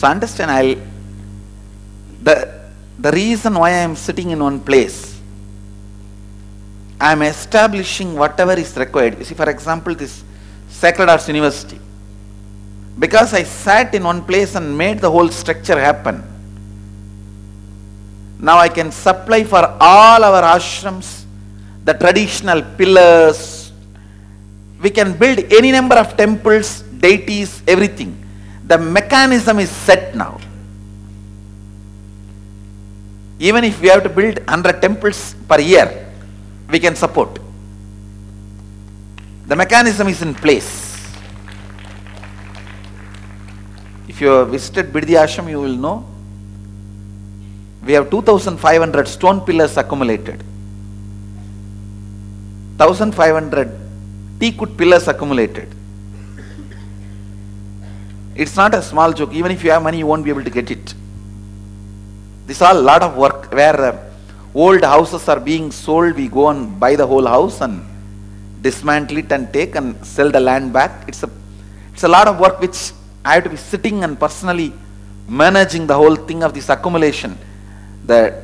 So understand, the reason why I am sitting in one place, I am establishing whatever is required. You see, for example, this Sacred Heart University. Because I sat in one place and made the whole structure happen. Now I can supply for all our ashrams the traditional pillars. We can build any number of temples, deities, everything. The mechanism is set now. Even if we have to build 100 temples per year, we can support. The mechanism is in place. If you have visited Biddi Ashram, you will know we have 2,500 stone pillars accumulated, 1,500 teakwood pillars accumulated. It's not a small joke. Even if you have money, you won't be able to get it. This is all a lot of work. Where old houses are being sold, we go and buy the whole house and dismantle it and take and sell the land back. It's a lot of work which I have to be sitting and personally managing the whole thing of this accumulation. The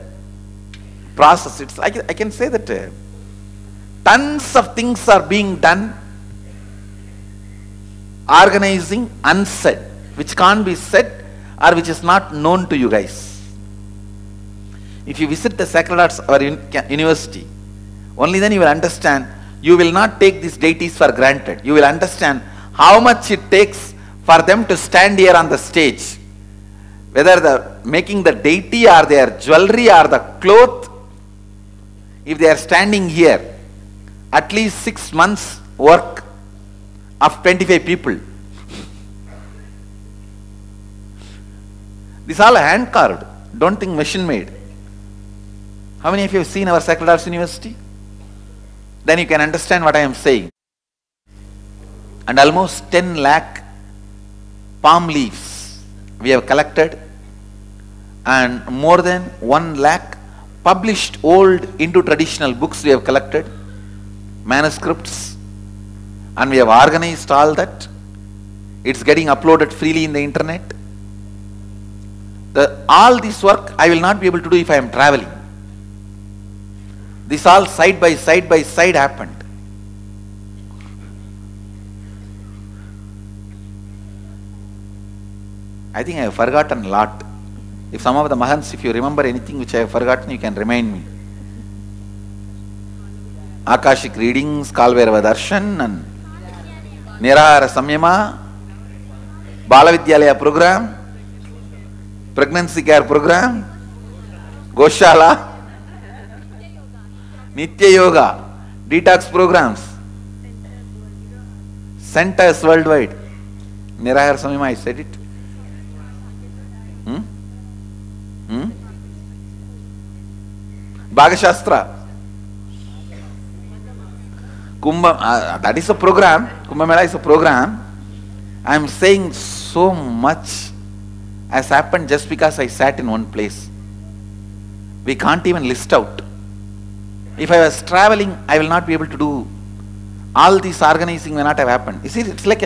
process, I can say that tons of things are being done, organizing, unsaid, which can't be said or which is not known to you guys. If you visit the Sacred Heart or University, only then you will understand. You will not take these deities for granted. You will understand how much it takes for them to stand here on the stage. Whether making the deity or their jewelry or the cloth, if they are standing here, at least 6 months work of 25 people. This is all hand carved. Don't think machine made. How many of you have seen our Sacred Heart University? Then you can understand what I am saying. And almost 10 lakh palm leaves we have collected, and more than 1 lakh published old Hindu traditional books we have collected, manuscripts, and we have organized all that. It's getting uploaded freely in the internet. All this work I will not be able to do if I am traveling. This all side by side happened. I think I have forgotten a lot. If some of the Mahants, if you remember anything which I have forgotten, you can remind me. Akashic readings, Kalvairava Darshan, and Nirahara Samyama, Balavidyalaya program, pregnancy care program, Goshala, Nitya Yoga, detox programs, centers worldwide. Nirahara Samyama, I said it. Bhagashastra, Kumbha, that is a program. Kumbha Mela is a program. I am saying so much has happened just because I sat in one place. We can't even list out. If I was traveling, I will not be able to do all this organizing may not have happened. You see, it's like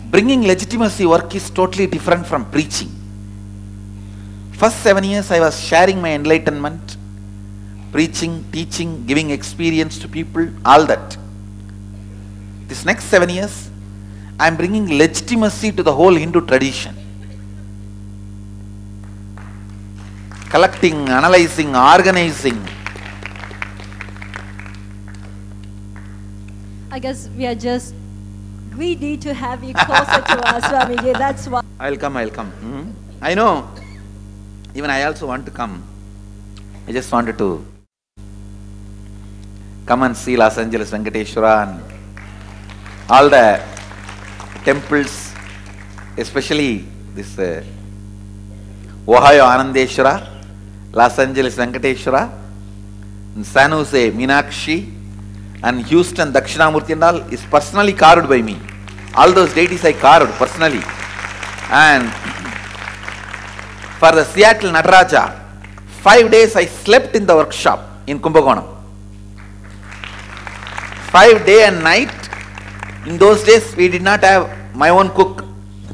bringing legitimacy work is totally different from preaching. First 7 years I was sharing my enlightenment, preaching, teaching, giving experience to people, all that. This next 7 years, I am bringing legitimacy to the whole Hindu tradition. Collecting, analyzing, organizing. I guess we are just greedy to have you closer to us, Swamiji. That's why. I'll come. I know. Even I also want to come. I just wanted to come and see Los Angeles Venkateshwara and all the temples, especially this Ohio Anandeshwara, Los Angeles Venkateshwara, and San Jose Meenakshi, and Houston Dakshinamurti and all is personally carved by me. All those deities I carved personally. And for the Seattle Nataraja, 5 days I slept in the workshop in Kumbakonam. 5 day and night. In those days we did not have my own cook.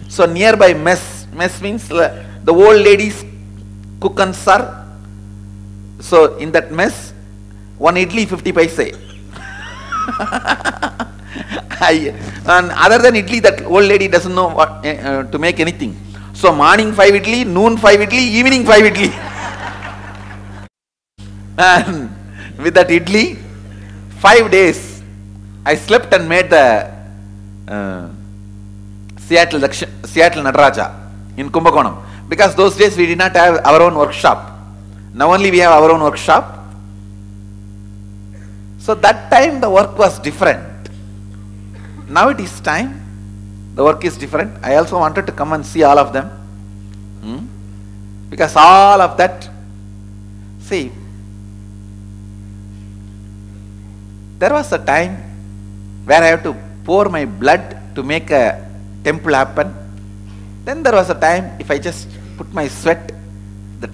So nearby mess means the old ladies cook and serve. So in that mess, one idli 50 paise. And other than idli, that old lady doesn't know what to make anything. So morning 5 idli, noon 5 idli, evening 5 idli. And with that idli, 5 days, I slept and made the Seattle Nataraja in Kumbakonam. Because those days we did not have our own workshop. Now only we have our own workshop. So that time the work was different. Now it is time. The work is different. I also wanted to come and see all of them. Because all of that, see, there was a time where I have to pour my blood to make a temple happen. Then there was a time if I just put my sweat, the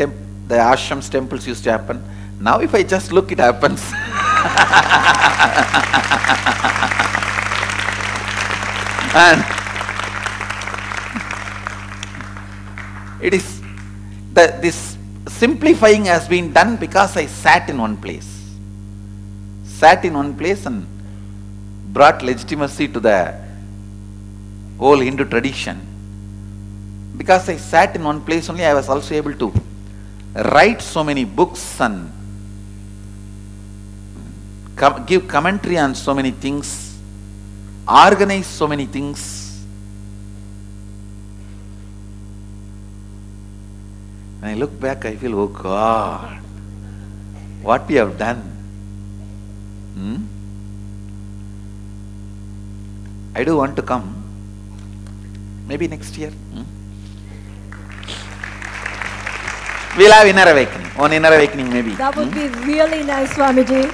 ashrams, temples used to happen. Now if I just look, it happens. And it is this simplifying has been done because I sat in one place. Sat in one place and brought legitimacy to the whole Hindu tradition. Because I sat in one place only, I was also able to write so many books and give commentary on so many things, organize so many things. When I look back, I feel, oh God, what we have done. I do want to come, maybe next year. We'll have inner awakening, one inner awakening maybe. That would be really nice, Swamiji.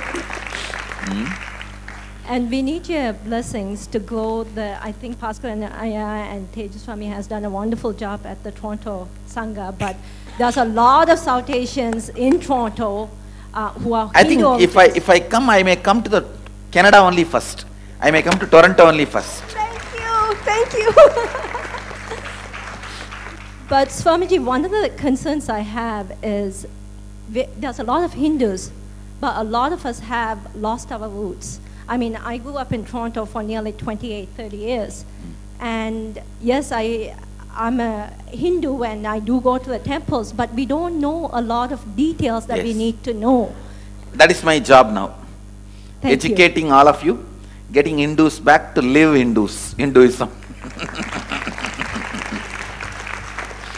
And we need your blessings to grow I think Pascal and Aya and Tejas Swami has done a wonderful job at the Toronto Sangha, but there's a lot of South Asians in Toronto who are I think if I come, I may come to the Canada only first. I may come to Toronto only first. Thank you. But Swamiji, one of the concerns I have is there's a lot of Hindus, but a lot of us have lost our roots. I mean, I grew up in Toronto for nearly 28, 30 years. And yes, I'm a Hindu and I do go to the temples, but we don't know a lot of details that we need to know. That is my job now. Thank Educating you. all of you, getting Hindus back to live Hinduism.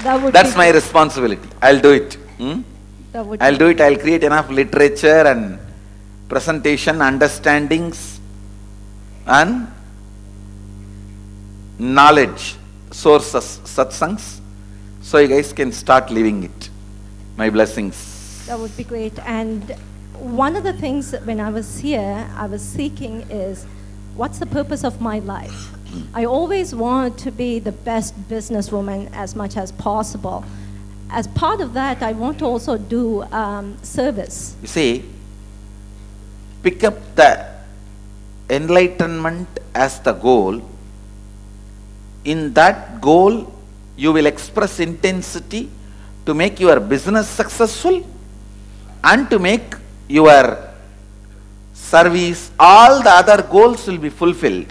That's my responsibility. I'll do it. I'll do it. I'll create enough literature and presentation, understandings and knowledge sources, satsangs, so you guys can start living it. My blessings. That would be great. And one of the things that when I was here, I was seeking is, what's the purpose of my life? I always wanted to be the best businesswoman as much as possible. As part of that, I want to also do service. You see, pick up the enlightenment as the goal. In that goal, you will express intensity to make your business successful and to make your service, all the other goals will be fulfilled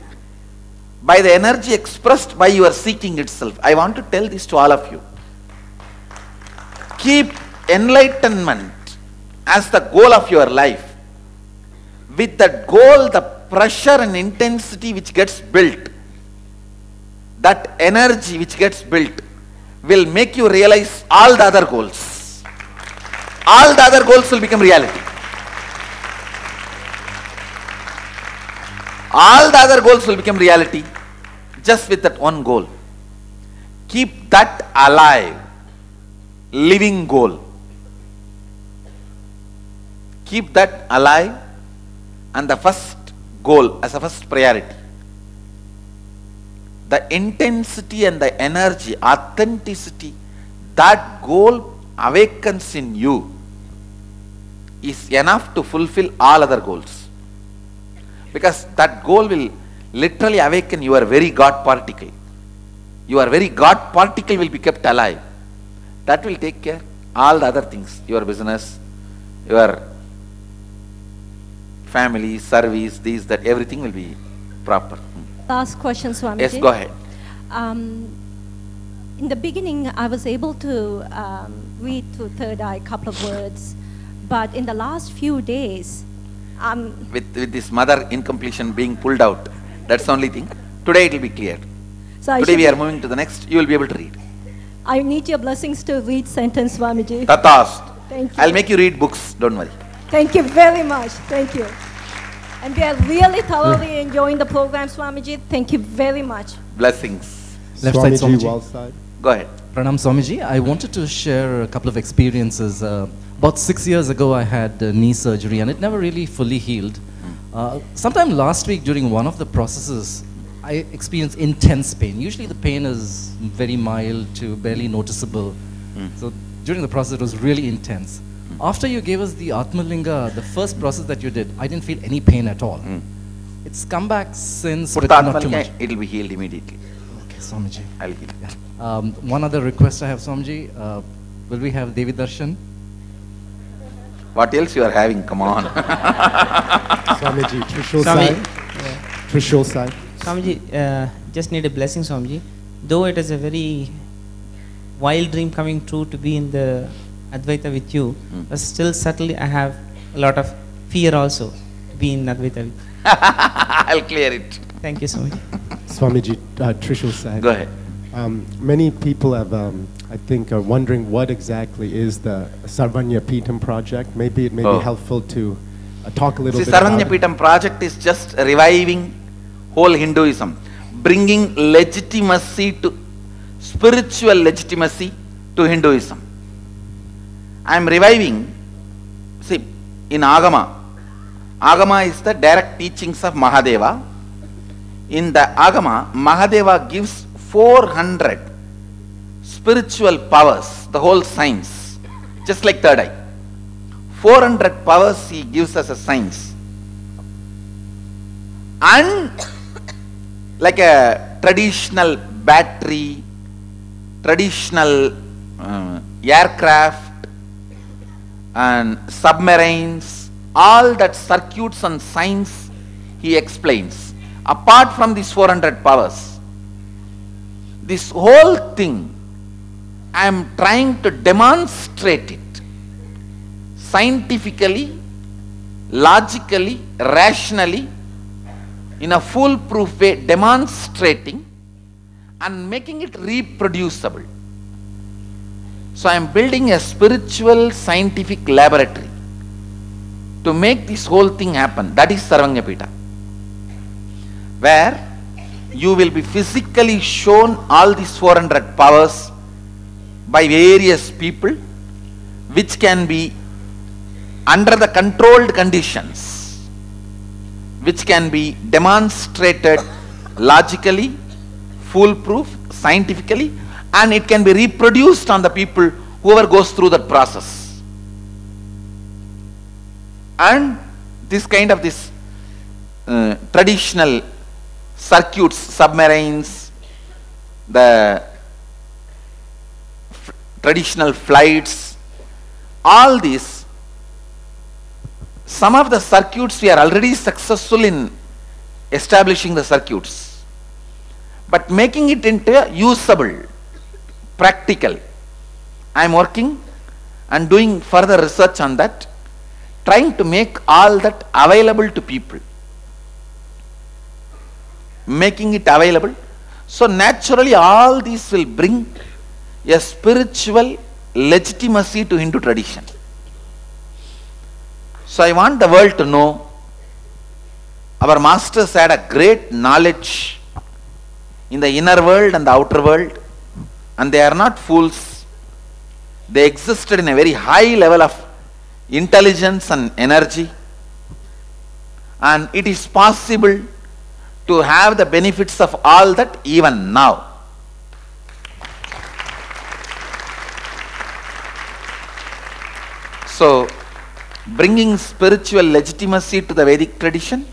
by the energy expressed by your seeking itself. I want to tell this to all of you. Keep enlightenment as the goal of your life. With that goal, the pressure and intensity which gets built, that energy which gets built will make you realize all the other goals. All the other goals will become reality. All the other goals will become reality just with that one goal. Keep that alive, living goal. Keep that alive and the first goal as a first priority. The intensity and the energy, authenticity, that goal awakens in you is enough to fulfill all other goals. Because that goal will literally awaken your very God particle. Your very God particle will be kept alive. That will take care. All the other things, your business, your family, service, these, that, everything will be proper. Last question, Swamiji. Yes, go ahead. In the beginning, I was able to read through third eye a couple of words, but in the last few days, With this mother incompletion being pulled out, that's the only thing. Today it will be clear. so Today we are moving to the next, you will be able to read. I need your blessings to read sentence, Swamiji. Tatast. Thank you. I'll make you read books, don't worry. Thank you very much. Thank you. And we are really thoroughly enjoying the program, Swamiji. Thank you very much. Blessings. Left side, Swamiji, Swamiji. well side. Go ahead. Pranam Swamiji, I wanted to share a couple of experiences. About 6 years ago, I had knee surgery and it never really fully healed. Sometime last week during one of the processes, I experienced intense pain. Usually the pain is very mild to barely noticeable. So during the process, it was really intense. After you gave us the Atmalinga, the first process that you did, I didn't feel any pain at all. It's come back since, Put but the not too much. Atmalinga, it will be healed immediately. Okay, Swamiji. I'll heal. One other request I have, Swamiji. Will we have Devi Darshan? What else you are having? Come on. Swamiji, Trishul Swami, side. Trishul side. Swamiji, just need a blessing, Swamiji. Though it is a very wild dream coming true to be in the Advaita with you, but still subtly I have a lot of fear also to be in Advaita with you. I'll clear it. Thank you, Swamiji. Swamiji, Trishul side. Go ahead. Many people have, I think, are wondering what exactly is the Sarvanya Peetham project. Maybe it may be helpful to talk a little See, bit about Sarvanya it. Peetham project is just reviving whole Hinduism, bringing legitimacy to, spiritual legitimacy to Hinduism. I am reviving, see, in Agama. Agama is the direct teachings of Mahadeva. In the Agama, Mahadeva gives 400 spiritual powers, the whole science, just like third eye. 400 powers he gives us a science. And like a traditional battery, traditional aircraft and submarines, all that circuits and science he explains. Apart from these 400 powers, this whole thing I am trying to demonstrate it scientifically, logically, rationally, in a foolproof way, demonstrating and making it reproducible. So I am building a spiritual scientific laboratory to make this whole thing happen. That is Sarvanya Peetham, where you will be physically shown all these 400 powers by various people, which can be under the controlled conditions, which can be demonstrated logically, foolproof, scientifically, and it can be reproduced on the people whoever goes through that process. And this kind of this traditional circuits, submarines, the traditional flights, all these, some of the circuits we are already successful in establishing the circuits, but making it into usable, practical. I am working and doing further research on that, trying to make all that available to people, making it available. So naturally all these will bring a spiritual legitimacy to Hindu tradition. So I want the world to know our masters had a great knowledge in the inner world and the outer world, and they are not fools. They existed in a very high level of intelligence and energy, and it is possible to have the benefits of all that even now. So, bringing spiritual legitimacy to the Vedic tradition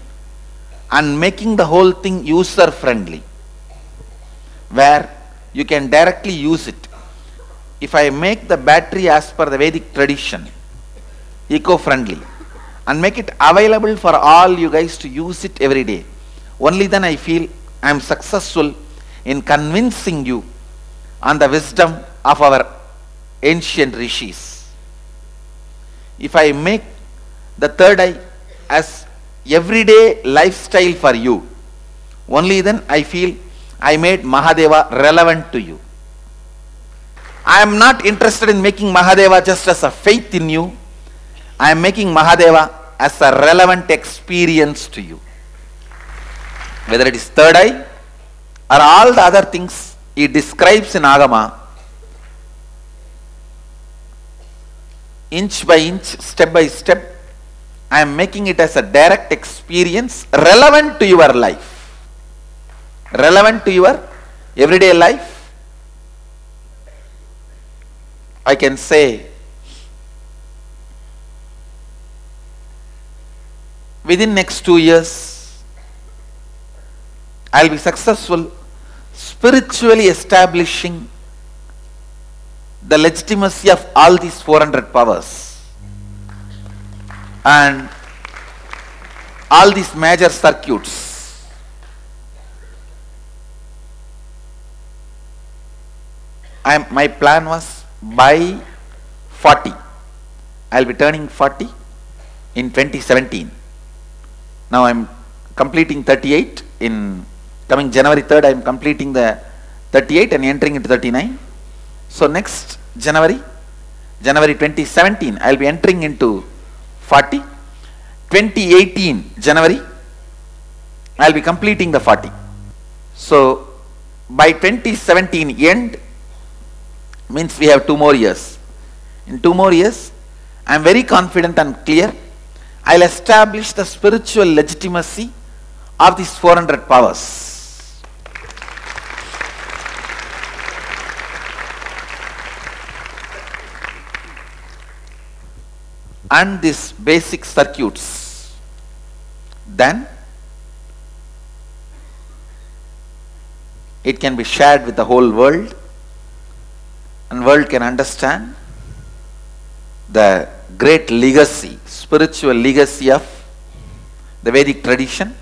and making the whole thing user friendly, where you can directly use it. If I make the battery as per the Vedic tradition, eco-friendly, and make it available for all you guys to use it every day, only then I feel I am successful in convincing you on the wisdom of our ancient rishis. If I make the third eye as everyday lifestyle for you, only then I feel I made Mahadeva relevant to you. I am not interested in making Mahadeva just as a faith in you. I am making Mahadeva as a relevant experience to you. Whether it is third eye or all the other things he describes in Agama, inch by inch, step by step, I am making it as a direct experience relevant to your life, relevant to your everyday life. I can say within next 2 years, I will be successful spiritually establishing the legitimacy of all these 400 powers and all these major circuits. My plan was by 40. I will be turning 40 in 2017. Now I am completing 38. In coming January 3rd, I am completing the 38 and entering into 39. So next January 2017, I will be entering into 40. 2018 January, I will be completing the 40. So by 2017 end, means we have 2 more years. In 2 more years, I am very confident and clear, I will establish the spiritual legitimacy of these 400 powers. And these basic circuits, then it can be shared with the whole world, and world can understand the great legacy, spiritual legacy of the Vedic tradition,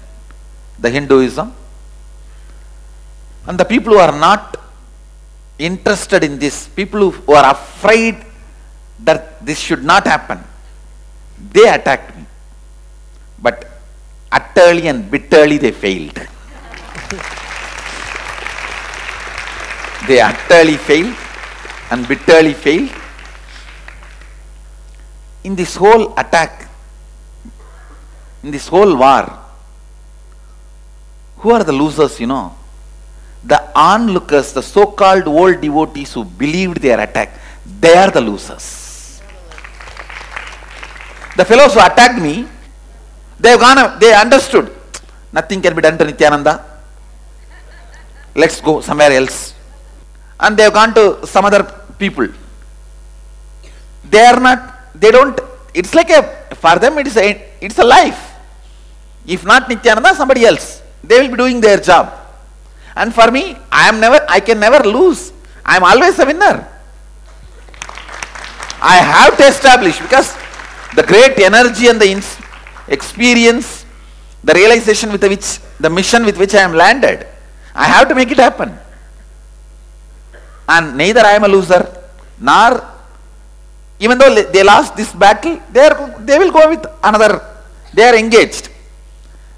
the Hinduism. And the people who are not interested in this, people who are afraid that this should not happen, they attacked me. But utterly and bitterly they failed. They utterly failed and bitterly failed. In this whole attack, in this whole war, who are the losers, you know? The onlookers, the so-called old devotees who believed their attack, they are the losers. The fellows who attacked me, they understood, nothing can be done to Nityananda. Let's go somewhere else. And they have gone to some other people. They are not, they don't, it's like for them it's a life. If not Nityananda, somebody else. They will be doing their job. And for me, I can never lose. I am always a winner. I have to establish, because the great energy and the experience, the realization with which, the mission with which I am landed, I have to make it happen. And neither I am a loser, nor, even though they lost this battle, they will go with another, they are engaged.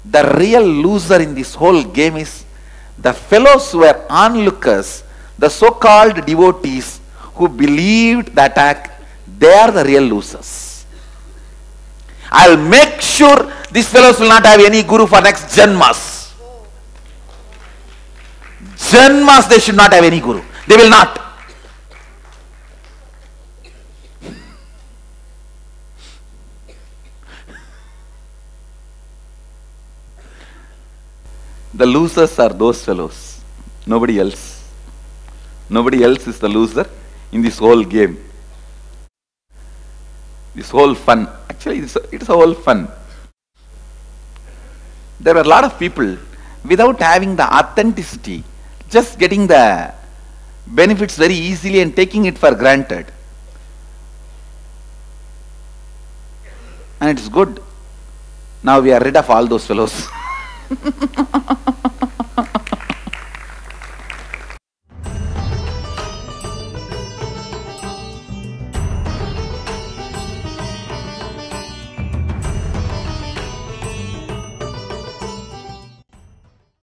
The real loser in this whole game is the fellows who were onlookers, the so-called devotees who believed the attack. They are the real losers. I will make sure these fellows will not have any guru for next Janmas. Janmas they should not have any guru. They will not. The losers are those fellows, nobody else. Nobody else is the loser in this whole game. This whole fun, actually it's a whole fun. There were a lot of people without having the authenticity, just getting the benefits very easily and taking it for granted. And it's good. Now we are rid of all those fellows.